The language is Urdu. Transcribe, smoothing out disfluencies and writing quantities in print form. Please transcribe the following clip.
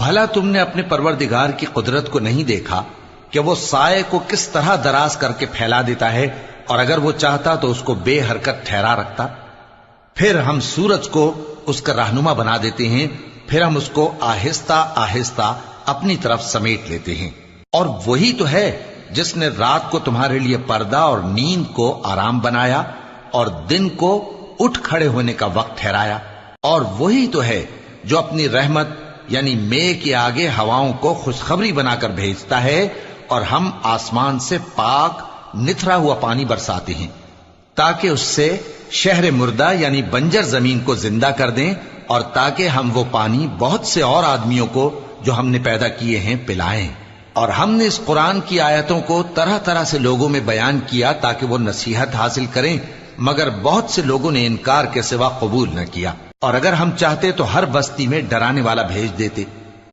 بھلا تم نے اپنے پروردگار کی قدرت کو نہیں دیکھا کہ وہ سائے کو کس طرح دراز کر کے پھیلا دیتا ہے، اور اگر وہ چاہتا تو اس کو بے حرکت ٹھہرا رکھتا؟ پھر ہم سورج کو اس کا رہنما بنا دیتے ہیں، پھر ہم اس کو آہستہ آہستہ اپنی طرف سمیٹ لیتے ہیں۔ اور وہی تو ہے جس نے رات کو تمہارے لیے پردہ اور نیند کو آرام بنایا اور دن کو اٹھ کھڑے ہونے کا وقت ٹھہرایا، اور وہی تو ہے جو اپنی رحمت یعنی مے کے آگے ہواؤں کو خوشخبری بنا کر بھیجتا ہے، اور ہم آسمان سے پاک نتھرا ہوا پانی برساتے ہیں تاکہ اس سے شہر مردہ یعنی بنجر زمین کو زندہ کر دیں، اور تاکہ ہم وہ پانی بہت سے اور آدمیوں کو جو ہم نے پیدا کیے ہیں پلائیں۔ اور ہم نے اس قرآن کی آیتوں کو طرح طرح سے لوگوں میں بیان کیا تاکہ وہ نصیحت حاصل کریں، مگر بہت سے لوگوں نے انکار کے سوا قبول نہ کیا، اور اگر ہم چاہتے تو ہر بستی میں ڈرانے والا بھیج دیتے۔